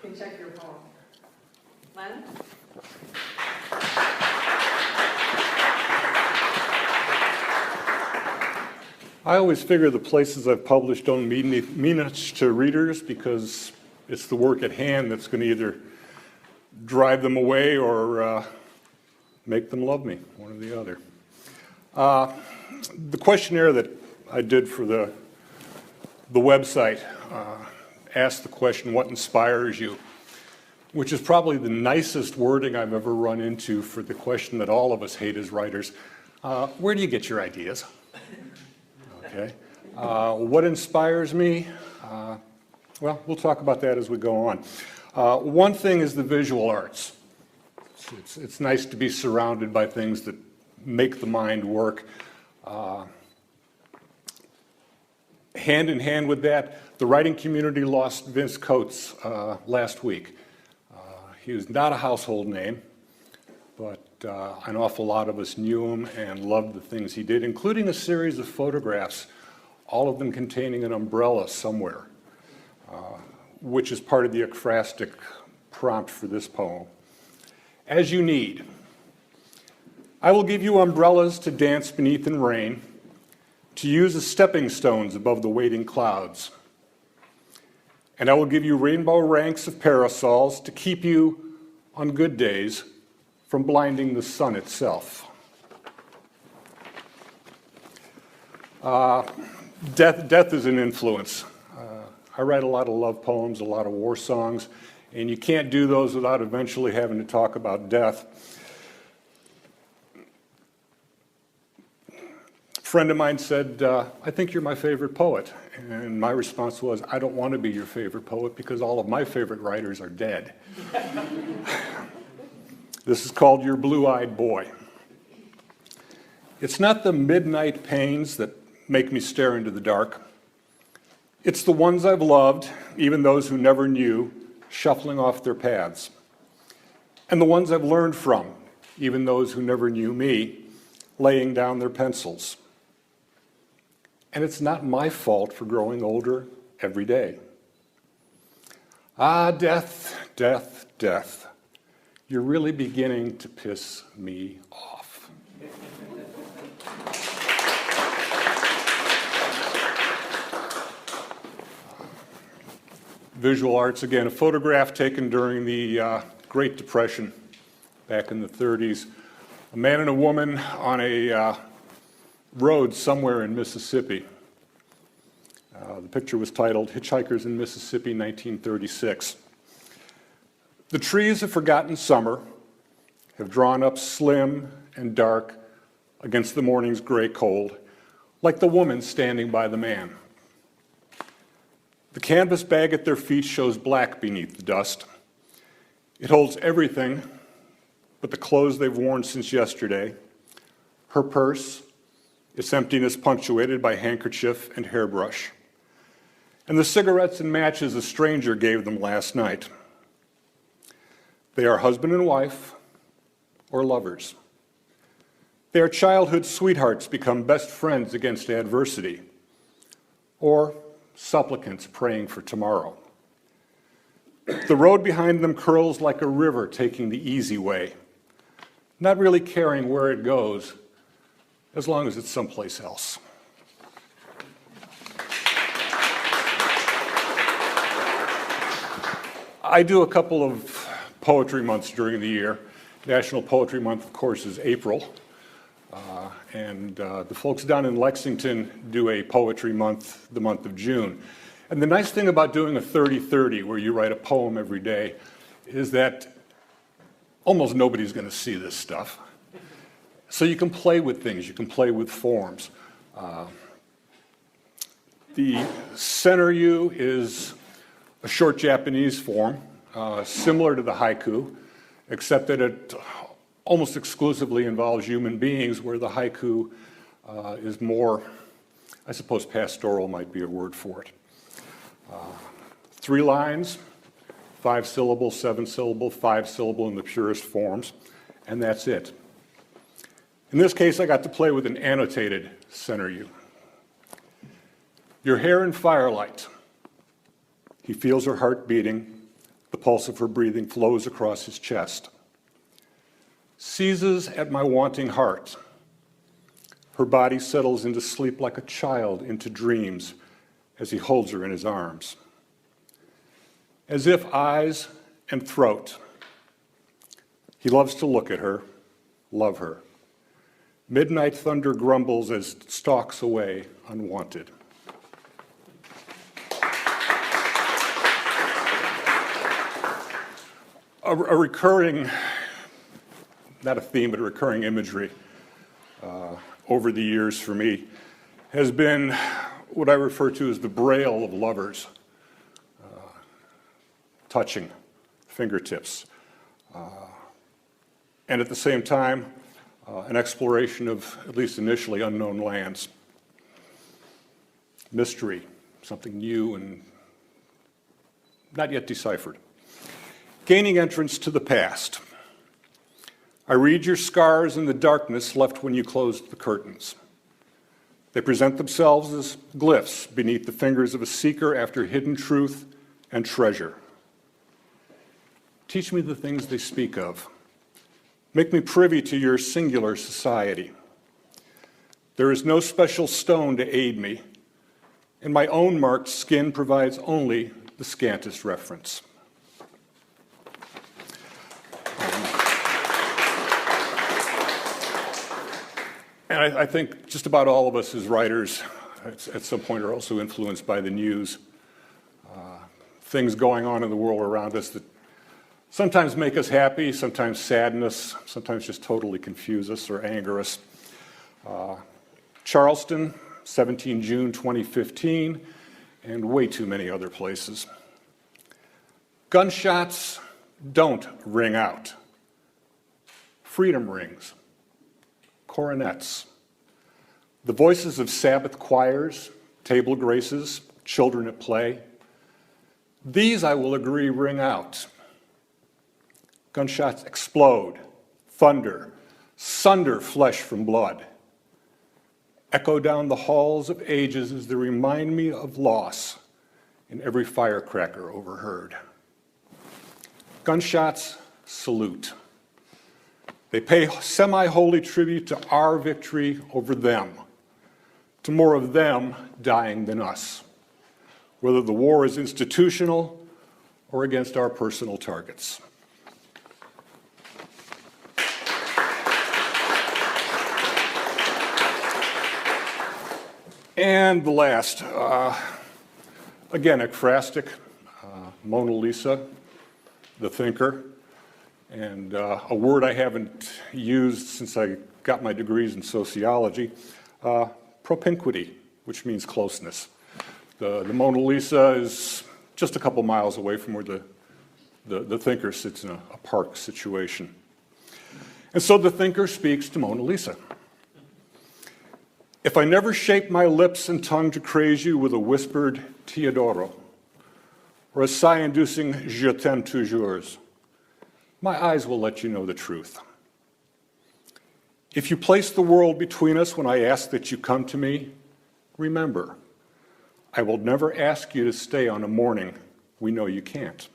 You can check your poem. Len? I always figure the places I've published don't mean much to readers because it's the work at hand that's going to either drive them away or make them love me, one or the other. The questionnaire that I did for the website asked the question, what inspires you? Which is probably the nicest wording I've ever run into for the question that all of us hate as writers. Where do you get your ideas? Okay. What inspires me? Well, we'll talk about that as we go on. One thing is the visual arts. It's nice to be surrounded by things that make the mind work. Hand in hand with that, the writing community lost Vince Coates last week. He was not a household name, but an awful lot of us knew him and loved the things he did, including a series of photographs, all of them containing an umbrella somewhere, which is part of the ekphrastic prompt for this poem. As you need. I will give you umbrellas to dance beneath in rain, to use as stepping stones above the waiting clouds. And I will give you rainbow ranks of parasols to keep you, on good days, from blinding the sun itself. Death is an influence. I write a lot of love poems, a lot of war songs, and you can't do those without eventually having to talk about death. A friend of mine said, I think you're my favorite poet. And my response was, I don't want to be your favorite poet because all of my favorite writers are dead. This is called Your Blue-Eyed Boy. It's not the midnight pains that make me stare into the dark. It's the ones I've loved, even those who never knew, shuffling off their paths. And the ones I've learned from, even those who never knew me, laying down their pencils. And it's not my fault for growing older every day. Ah, death, death, death. You're really beginning to piss me off. Visual arts, again, a photograph taken during the Great Depression back in the 30s. A man and a woman on a road somewhere in Mississippi. The picture was titled Hitchhikers in Mississippi, 1936. The trees of forgotten summer have drawn up slim and dark against the morning's gray cold, like the woman standing by the man. The canvas bag at their feet shows black beneath the dust. It holds everything but the clothes they've worn since yesterday. Her purse, its emptiness punctuated by handkerchief and hairbrush. And the cigarettes and matches a stranger gave them last night. They are husband and wife, or lovers. They are childhood sweethearts become best friends against adversity, or supplicants praying for tomorrow. The road behind them curls like a river taking the easy way, not really caring where it goes, as long as it's someplace else. I do a couple of poetry months during the year. National Poetry Month, of course, is April. And the folks down in Lexington do a poetry month, the month of June. And the nice thing about doing a 30-30, where you write a poem every day, is that almost nobody's going to see this stuff. So you can play with things, you can play with forms. The center U is a short Japanese form, similar to the haiku, except that it almost exclusively involves human beings, where the haiku is more, I suppose pastoral might be a word for it. 3 lines, 5 syllable, 7 syllable, 5 syllable in the purest forms, and that's it. In this case, I got to play with an annotated center U. Your hair in firelight. He feels her heart beating, The pulse of her breathing flows across his chest. Seizes at my wanting heart. Her body settles into sleep like a child into dreams as he holds her in his arms. As if eyes and throat. He loves to look at her, love her. Midnight thunder grumbles as it stalks away unwanted. A recurring, not a theme, but a recurring imagery over the years for me has been what I refer to as the braille of lovers, touching fingertips. And at the same time, an exploration of, at least initially, unknown lands. Mystery, something new and not yet deciphered. Gaining entrance to the past. I read your scars in the darkness left when you closed the curtains. They present themselves as glyphs beneath the fingers of a seeker after hidden truth and treasure. Teach me the things they speak of. Make me privy to your singular society. There is no special stone to aid me, and my own marked skin provides only the scantest reference. And I think just about all of us as writers at some point are also influenced by the news. Things going on in the world around us that sometimes make us happy, sometimes sadden us, sometimes just totally confuse us or anger us. Charleston, 17 June 2015, and way too many other places. Gunshots don't ring out. Freedom rings. Coronets. The voices of Sabbath choirs, table graces, children at play. These, I will agree, ring out. Gunshots explode, thunder, sunder flesh from blood. Echo down the halls of ages as they remind me of loss in every firecracker overheard. Gunshots salute. They pay semi-holy tribute to our victory over them, to more of them dying than us, whether the war is institutional or against our personal targets. And the last, again, ekphrastic, Mona Lisa, the thinker. And a word I haven't used since I got my degrees in sociology, propinquity, which means closeness. The Mona Lisa is just a couple miles away from where the thinker sits in a park situation. And so the thinker speaks to Mona Lisa. If I never shape my lips and tongue to praise you with a whispered ti adoro, or a sigh-inducing je t'aime toujours, my eyes will let you know the truth. If you place the world between us when I ask that you come to me, remember, I will never ask you to stay on a morning we know you can't.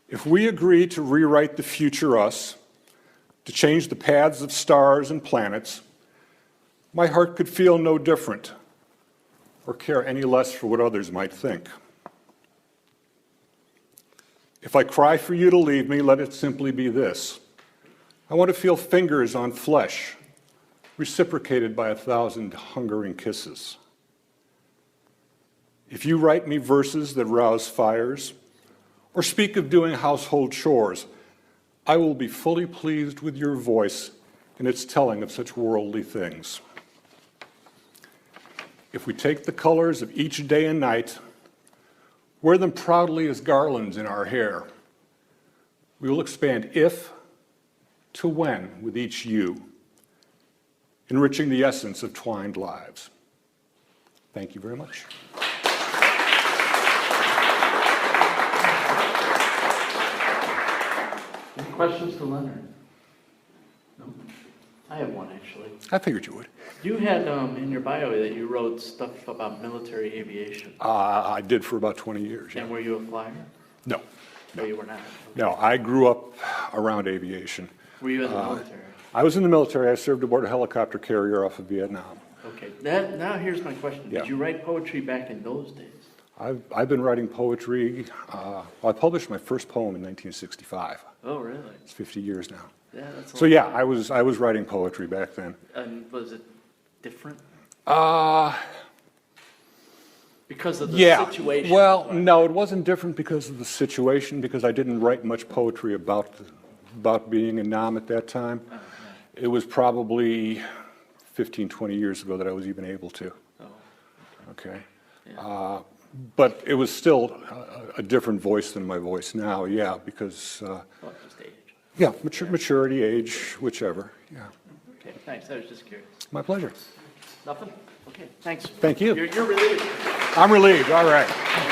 If we agree to rewrite the future us, to change the paths of stars and planets, my heart could feel no different or care any less for what others might think. If I cry for you to leave me, let it simply be this. I want to feel fingers on flesh, reciprocated by 1,000 hungering kisses. If you write me verses that rouse fires, or speak of doing household chores, I will be fully pleased with your voice in its telling of such worldly things. If we take the colors of each day and night, wear them proudly as garlands in our hair, we will expand if to when with each you, enriching the essence of twined lives. Thank you very much. Any questions to Lennart? No? I have one, actually. I figured you would. You had in your bio that you wrote stuff about military aviation. I did for about 20 years, yeah. And were you a flyer? No, No, you were not. no, I grew up around aviation. Were you in the military? I was in the military. I served aboard a helicopter carrier off of Vietnam. Okay. Now here's my question. Yeah. Did you write poetry back in those days? I've been writing poetry. I published my first poem in 1965. Oh, really? It's 50 years now. Yeah, that's a So long yeah, time. I was writing poetry back then. And was it different? Uh, Because of the yeah. situation? Well, no, it wasn't different because of the situation, because I didn't write much poetry about being a Nam at that time. Oh, It was probably 15, 20 years ago that I was even able to. yeah. Oh, Okay. yeah. But it was still a different voice than my voice now, yeah, because, Well, just age. yeah, maturity, age, whichever, yeah. Okay, thanks. I was just curious. My pleasure. Nothing? Okay, thanks. Thank you. You're relieved. I'm relieved, all right.